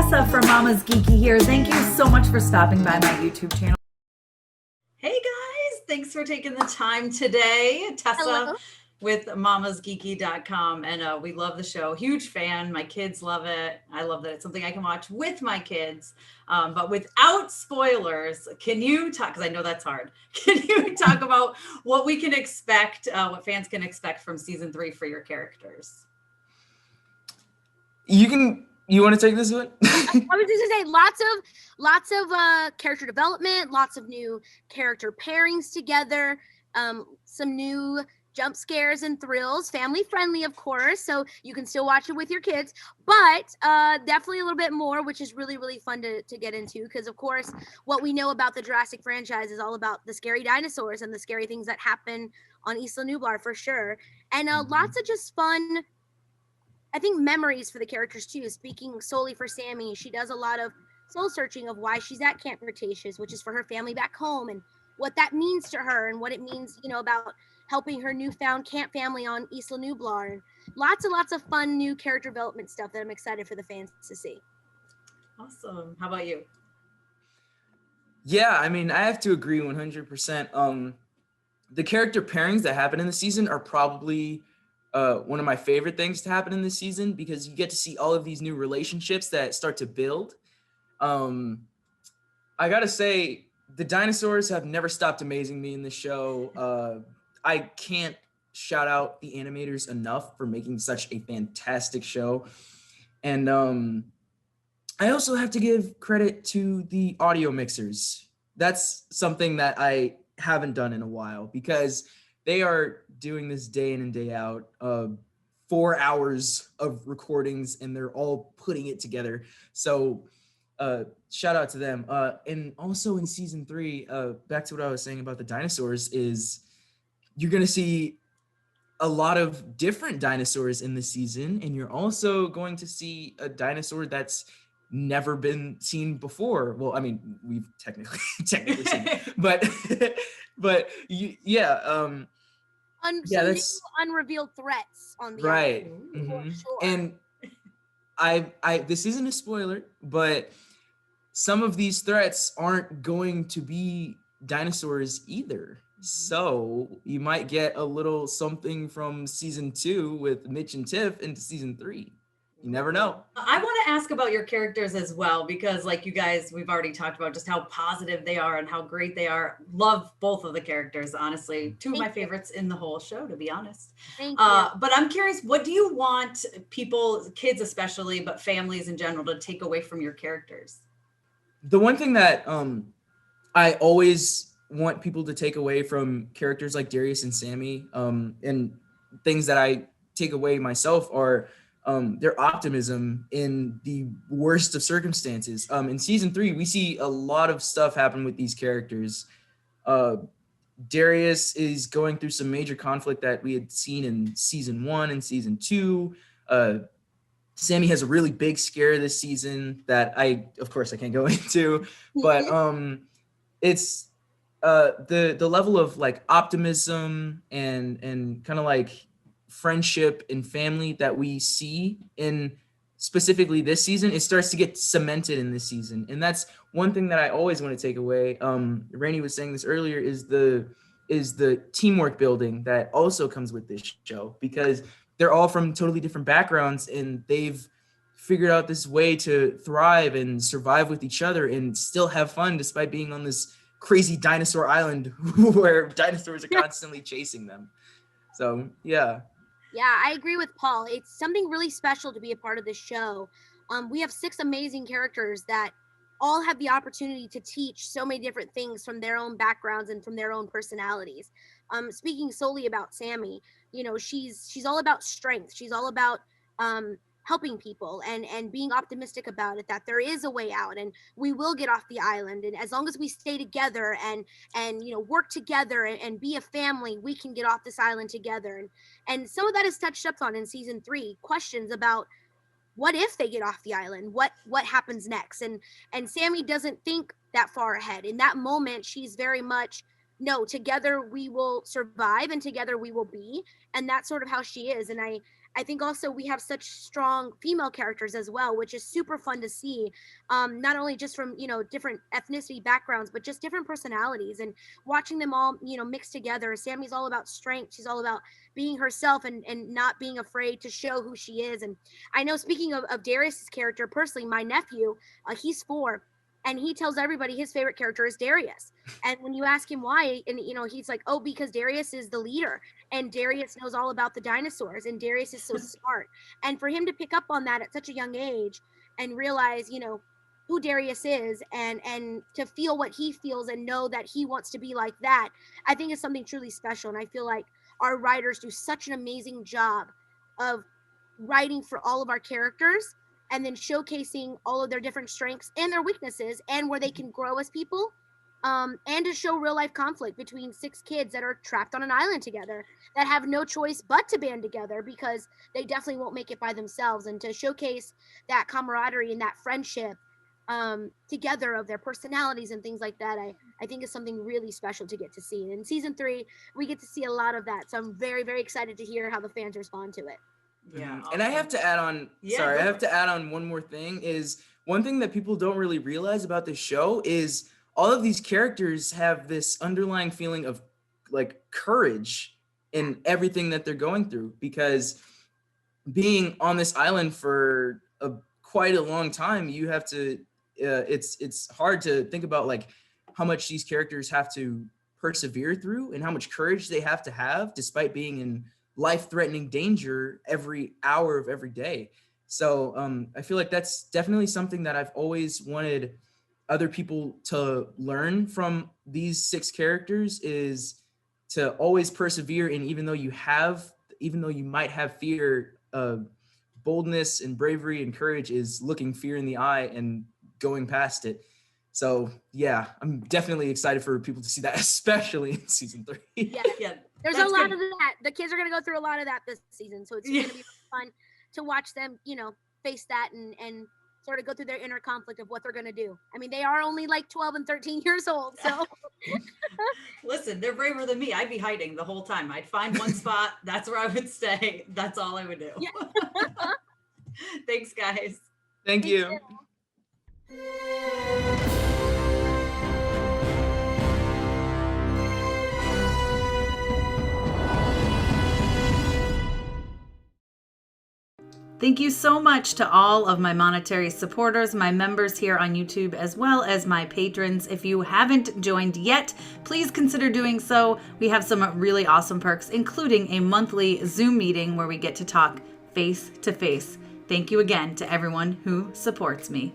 Tessa from Mama's Geeky here. Thank you so much for stopping by my YouTube channel. Hey guys, thanks for taking the time today. Tessa Hello. with mamasgeeky.com, and we love the show. Huge fan. My kids love it. I love that it's something I can watch with my kids, but without spoilers. Can you talk, because I know that's hard, can you talk about what we can expect, what fans can expect from season 3 for your characters? You want to take this one? I was just gonna say lots of character development, lots of new character pairings together, some new jump scares and thrills, family friendly, of course, so you can still watch it with your kids, but definitely a little bit more, which is really, really fun to get into, because of course, what we know about the Jurassic franchise is all about the scary dinosaurs and the scary things that happen on Isla Nublar for sure, and lots of just fun, I think, memories for the characters too. Speaking solely for Sammy, she does a lot of soul searching of why she's at Camp Cretaceous, which is for her family back home, and what that means to her, and what it means, about helping her newfound camp family on Isla Nublar. And lots and lots of fun new character development stuff that I'm excited for the fans to see. Awesome. How about you? Yeah, I mean, I have to agree 100%. The character pairings that happen in the season are probably one of my favorite things to happen in this season, because you get to see all of these new relationships that start to build. I gotta say, the dinosaurs have never stopped amazing me in the show. I can't shout out the animators enough for making such a fantastic show. And I also have to give credit to the audio mixers. That's something that I haven't done in a while, because they are doing this day in and day out, 4 hours of recordings, and they're all putting it together. So shout out to them. And also in season 3, back to what I was saying about the dinosaurs, is you're going to see a lot of different dinosaurs in the season, and you're also going to see a dinosaur that's never been seen before. Well, I mean, we've technically seen it, but yeah, That's unrevealed threats on the right. island, sure. And I this isn't a spoiler, but some of these threats aren't going to be dinosaurs either. So you might get a little something from season 2 with Mitch and Tiff into season 3. You never know. I want to ask about your characters as well, because like you guys, we've already talked about just how positive they are and how great they are. Love both of the characters, honestly. Two of my favorites in the whole show, to be honest. Thank you. But I'm curious, what do you want people, kids especially, but families in general, to take away from your characters? The one thing that I always want people to take away from characters like Darius and Sammy, and things that I take away myself, are their optimism in the worst of circumstances. In season 3, we see a lot of stuff happen with these characters. Darius is going through some major conflict that we had seen in season 1 and season 2. Sammy has a really big scare this season that of course I can't go into, but it's the level of like optimism and kind of like friendship and family that we see in specifically this season, it starts to get cemented in this season. And that's one thing that I always want to take away. Raini was saying this earlier, is the teamwork building that also comes with this show, because they're all from totally different backgrounds, and they've figured out this way to thrive and survive with each other and still have fun despite being on this crazy dinosaur island where dinosaurs are constantly chasing them. So yeah. Yeah, I agree with Paul. It's something really special to be a part of this show. We have 6 amazing characters that all have the opportunity to teach so many different things from their own backgrounds and from their own personalities. Speaking solely about Sammy, she's all about strength. She's all about helping people and being optimistic about it, that there is a way out and we will get off the island, and as long as we stay together and work together and be a family, we can get off this island together. And some of that is touched up on in season 3, questions about what if they get off the island, what happens next. And Sammy doesn't think that far ahead. In that moment, she's very much, no, together we will survive and together we will be. And that's sort of how she is. And I think also we have such strong female characters as well, which is super fun to see. Not only just from, different ethnicity backgrounds, but just different personalities, and watching them all, mixed together. Sammy's all about strength. She's all about being herself and not being afraid to show who she is. And I know, speaking of Darius's character, personally, my nephew, he's 4, and he tells everybody his favorite character is Darius. And when you ask him why, and he's like, oh, because Darius is the leader, and Darius knows all about the dinosaurs, and Darius is so smart. And for him to pick up on that at such a young age and realize, who Darius is, and to feel what he feels and know that he wants to be like that, I think is something truly special. And I feel like our writers do such an amazing job of writing for all of our characters, and then showcasing all of their different strengths and their weaknesses, and where they can grow as people, and to show real life conflict between 6 kids that are trapped on an island together, that have no choice but to band together because they definitely won't make it by themselves, and to showcase that camaraderie and that friendship together of their personalities and things like that, I think is something really special to get to see. And in season 3, we get to see a lot of that. So I'm very, very excited to hear how the fans respond to it. Yeah. And I have to add on, I have to add on one more thing. Is one thing that people don't really realize about this show is all of these characters have this underlying feeling of like courage in everything that they're going through, because being on this island for quite a long time, you have to, it's hard to think about like how much these characters have to persevere through and how much courage they have to have despite being in life-threatening danger every hour of every day. So I feel like that's definitely something that I've always wanted other people to learn from these 6 characters, is to always persevere. And even though you might have fear, boldness and bravery and courage is looking fear in the eye and going past it. So yeah, I'm definitely excited for people to see that, especially in season 3. Yeah. There's a lot of that. The kids are going to go through a lot of that this season. So it's going to be fun to watch them, face that and sort of go through their inner conflict of what they're going to do. I mean, they are only like 12 and 13 years old. So listen, they're braver than me. I'd be hiding the whole time. I'd find one spot. That's where I would stay. That's all I would do. Yeah. Thanks, guys. Thank you. Thank you so much to all of my monetary supporters, my members here on YouTube, as well as my patrons. If you haven't joined yet, please consider doing so. We have some really awesome perks, including a monthly Zoom meeting where we get to talk face to face. Thank you again to everyone who supports me.